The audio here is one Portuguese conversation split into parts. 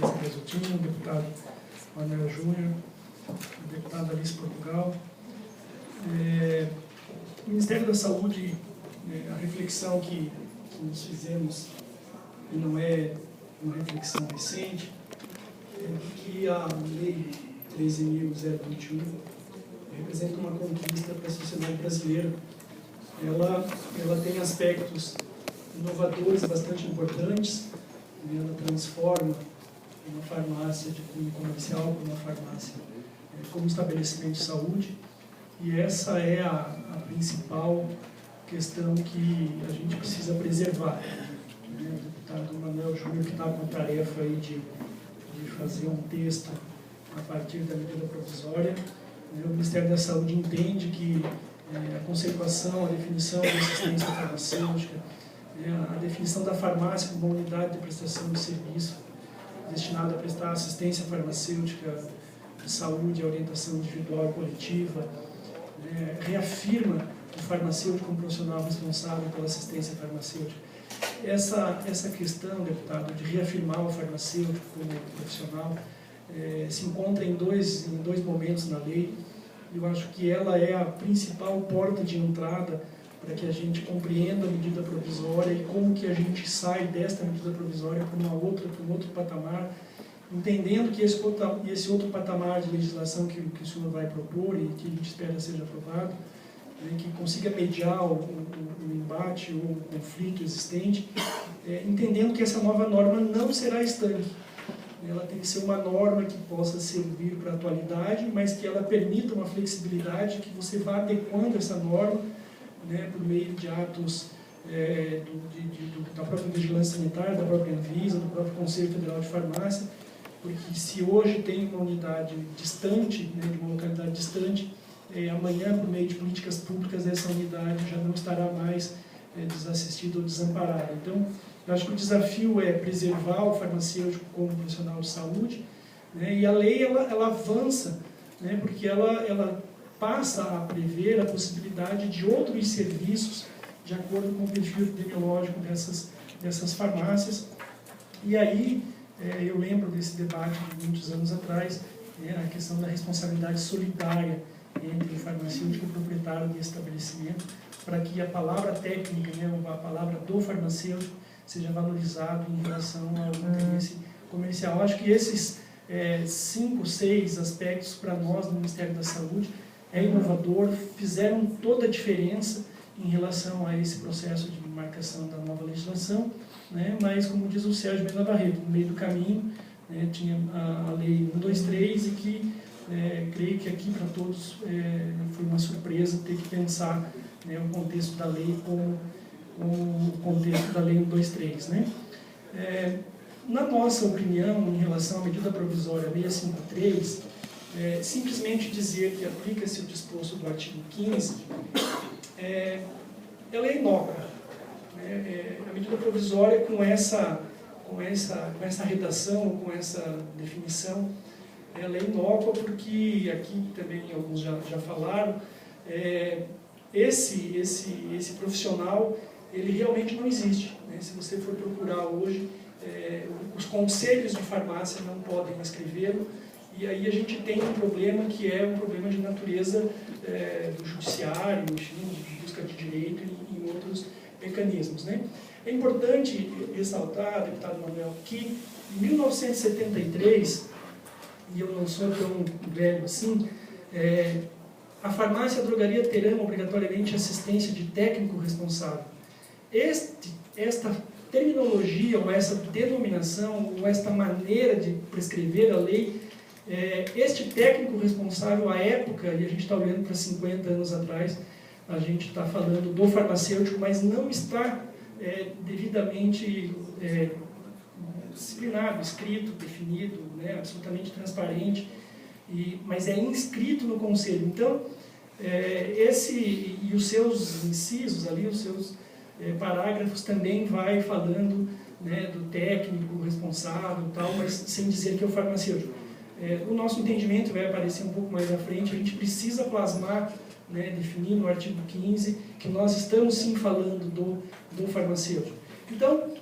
Patrícia Resultino, o deputado Manuel Júnior, a deputada Alice Portugal. O Ministério da Saúde, a reflexão que nós fizemos, e não é uma reflexão recente, é que a Lei 13.021 representa uma conquista para a sociedade brasileira. Ela tem aspectos inovadores bastante importantes. Ela transforma uma farmácia de cunho comercial para uma farmácia como estabelecimento de saúde, e essa é a principal questão que a gente precisa preservar. O deputado Manuel Júnior, que está com a tarefa aí de fazer um texto a partir da medida provisória, o Ministério da Saúde entende que a conceituação, a definição da assistência farmacêutica, a definição da farmácia como uma unidade de prestação de serviço destinada a prestar assistência farmacêutica de saúde, a orientação individual e coletiva, reafirma o farmacêutico como profissional responsável pela assistência farmacêutica. Essa questão, deputado, de reafirmar o farmacêutico como profissional se encontra em dois momentos na lei. Eu acho que ela é a principal porta de entrada para que a gente compreenda a medida provisória e como que a gente sai desta medida provisória para um outro patamar, entendendo que esse outro patamar de legislação que o senhor vai propor e que a gente espera seja aprovado, que consiga mediar o embate ou o conflito existente, entendendo que essa nova norma não será estanque. Ela tem que ser uma norma que possa servir para a atualidade, mas que ela permita uma flexibilidade, que você vá adequando essa norma, por meio de atos da própria Vigilância Sanitária, da própria Anvisa, do próprio Conselho Federal de Farmácia, porque se hoje tem uma unidade distante, de uma localidade distante, amanhã, por meio de políticas públicas, essa unidade já não estará mais desassistida ou desamparada. Então, eu acho que o desafio é preservar o farmacêutico como profissional de saúde, e a lei ela avança, porque ela passa a prever a possibilidade de outros serviços de acordo com o perfil epidemiológico dessas farmácias. E aí, eu lembro desse debate de muitos anos atrás, a questão da responsabilidade solidária entre o farmacêutico e o proprietário do estabelecimento, para que a palavra técnica, a palavra do farmacêutico, seja valorizado em relação ao interesse comercial. Eu acho que esses 5, 6 aspectos para nós no Ministério da Saúde é inovador, fizeram toda a diferença em relação a esse processo de marcação da nova legislação, mas, como diz o Sérgio Mena Barreto, no meio do caminho tinha a Lei 123 e que creio que aqui para todos foi uma surpresa ter que pensar o contexto da lei como o contexto da Lei 123. Na nossa opinião, em relação à medida provisória 653, simplesmente dizer que aplica-se o disposto do artigo 15, ela é inócua. A medida provisória com essa redação, com essa definição, ela é inócua porque, aqui também alguns já falaram, esse profissional, ele realmente não existe. Se você for procurar hoje, os conselhos de farmácia não podem escrevê-lo, e aí a gente tem um problema que é um problema de natureza do judiciário, enfim, de busca de direito e em outros mecanismos. É importante ressaltar, deputado Manuel, que em 1973, e eu não sou tão velho assim, a farmácia e a drogaria terão obrigatoriamente assistência de técnico responsável. Esta terminologia, ou essa denominação, ou esta maneira de prescrever a lei, este técnico responsável à época, e a gente está olhando para 50 anos atrás, a gente está falando do farmacêutico, mas não está devidamente disciplinado, escrito, definido, absolutamente transparente, mas é inscrito no conselho. Então, e os seus incisos ali, os seus parágrafos também vai falando do técnico responsável e tal, mas sem dizer que é o farmacêutico. O nosso entendimento vai aparecer um pouco mais à frente, a gente precisa plasmar, definir no artigo 15, que nós estamos sim falando do farmacêutico. Então,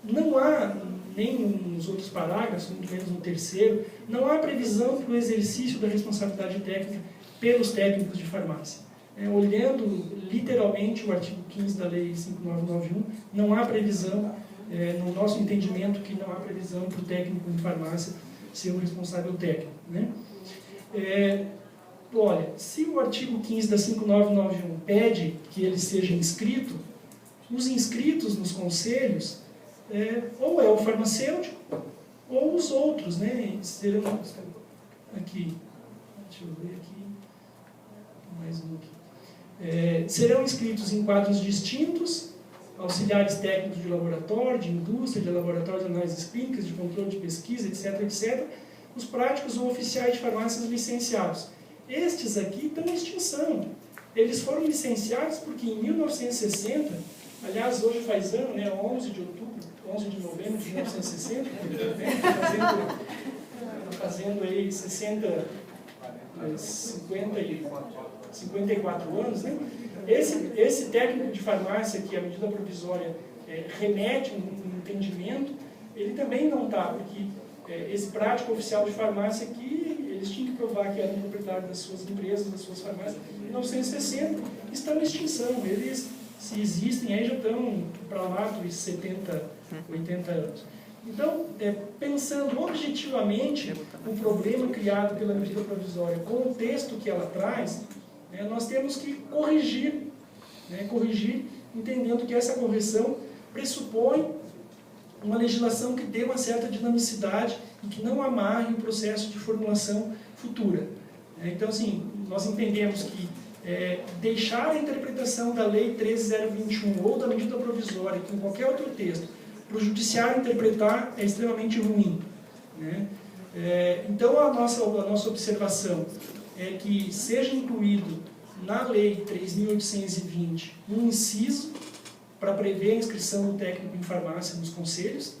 não há nem nos outros parágrafos, muito menos no terceiro, não há previsão para o exercício da responsabilidade técnica pelos técnicos de farmácia. Olhando literalmente o artigo 15 da Lei 5.991, não há previsão, no nosso entendimento, que não há previsão para o técnico de farmácia ser o responsável técnico, né? Olha, se o artigo 15 da 5.991 pede que ele seja inscrito, os inscritos nos conselhos ou é o farmacêutico ou os outros, né? Serão aqui, deixa eu ver aqui, mais um aqui. Serão inscritos em quadros distintos, auxiliares técnicos de laboratório, de indústria, de laboratório de análises clínicas, de controle de pesquisa, etc., etc., os práticos ou oficiais de farmácias licenciados. Estes aqui estão em extinção. Eles foram licenciados porque em 1960, aliás, hoje faz ano, né, 11 de outubro, 11 de novembro de 1960, né, fazendo aí 54 anos, né? Esse técnico de farmácia que a medida provisória remete um entendimento, ele também não está, porque esse prático oficial de farmácia aqui, eles tinham que provar que eram proprietários das suas empresas, das suas farmácias, em 1960 estão em extinção. Eles, se existem, aí já estão para lá dos 70, 80 anos. Então, pensando objetivamente o problema criado pela medida provisória com o texto que ela traz, nós temos que corrigir, entendendo que essa correção pressupõe uma legislação que dê uma certa dinamicidade e que não amarre o processo de formulação futura. Então, assim, nós entendemos que deixar a interpretação da Lei 13.021 ou da medida provisória, que em qualquer outro texto, para o judiciário interpretar é extremamente ruim, né? Então, a nossa observação é que seja incluído na Lei 3.820 um inciso para prever a inscrição do técnico em farmácia nos conselhos,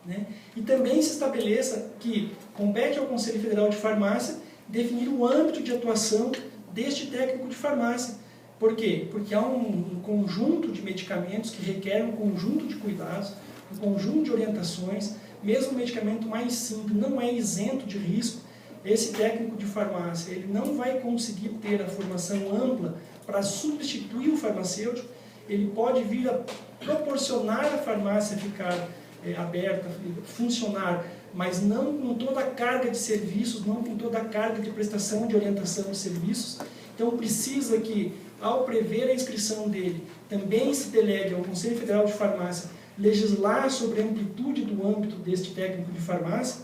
né? E também se estabeleça que compete ao Conselho Federal de Farmácia definir o âmbito de atuação deste técnico de farmácia. Por quê? Porque há um conjunto de medicamentos que requerem um conjunto de cuidados, um conjunto de orientações. Mesmo o medicamento mais simples não é isento de risco. Esse técnico de farmácia ele não vai conseguir ter a formação ampla para substituir o farmacêutico. Ele pode vir a proporcionar a farmácia ficar aberta, funcionar, mas não com toda a carga de serviços, não com toda a carga de prestação de orientação de serviços. Então precisa que, ao prever a inscrição dele, também se delegue ao Conselho Federal de Farmácia legislar sobre a amplitude do âmbito deste técnico de farmácia,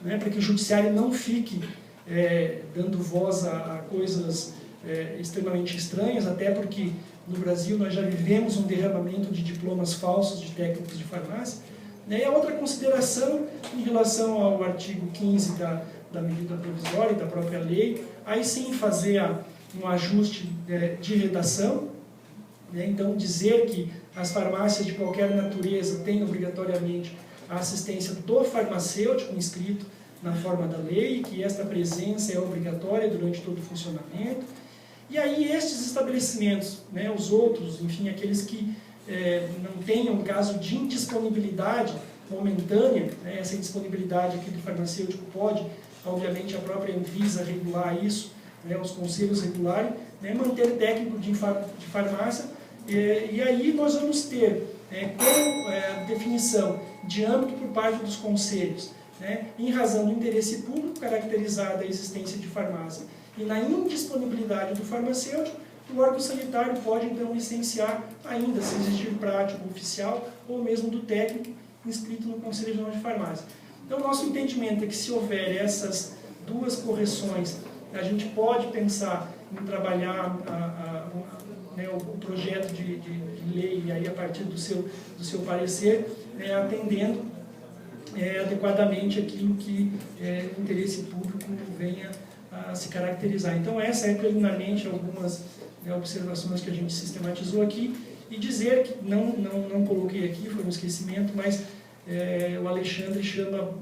né, para que o judiciário não fique dando voz a coisas extremamente estranhas, até porque no Brasil nós já vivemos um derramamento de diplomas falsos de técnicos de farmácia. E a outra consideração em relação ao artigo 15 da medida provisória e da própria lei, aí sim fazer um ajuste de redação, né? Então dizer que as farmácias de qualquer natureza têm obrigatoriamente a assistência do farmacêutico inscrito na forma da lei, que esta presença é obrigatória durante todo o funcionamento. E aí estes estabelecimentos, né, os outros, enfim, aqueles que não tenham caso de indisponibilidade momentânea, né, essa indisponibilidade aqui do farmacêutico pode, obviamente, a própria Anvisa regular isso, né, os conselhos regularem, né, manter técnico de farmácia, e aí nós vamos ter como definição de âmbito por parte dos conselhos, né, em razão do interesse público caracterizada a existência de farmácia e na indisponibilidade do farmacêutico, o órgão sanitário pode então licenciar ainda, se existir prático oficial ou mesmo do técnico inscrito no Conselho Regional de Farmácia. Então, nosso entendimento é que se houver essas duas correções, a gente pode pensar em trabalhar o projeto de lei aí a partir do seu parecer, atendendo adequadamente aquilo que o interesse público venha a se caracterizar. Então, essa é preliminarmente algumas observações que a gente sistematizou aqui, e dizer que, não coloquei aqui, foi um esquecimento, mas o Alexandre chama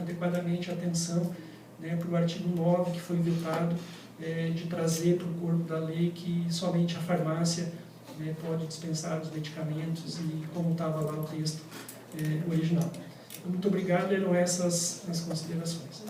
adequadamente a atenção, né, para o artigo 9, que foi vetado, de trazer para o corpo da lei que somente a farmácia pode dispensar os medicamentos, e como estava lá o texto original. Muito obrigado, eram essas as considerações.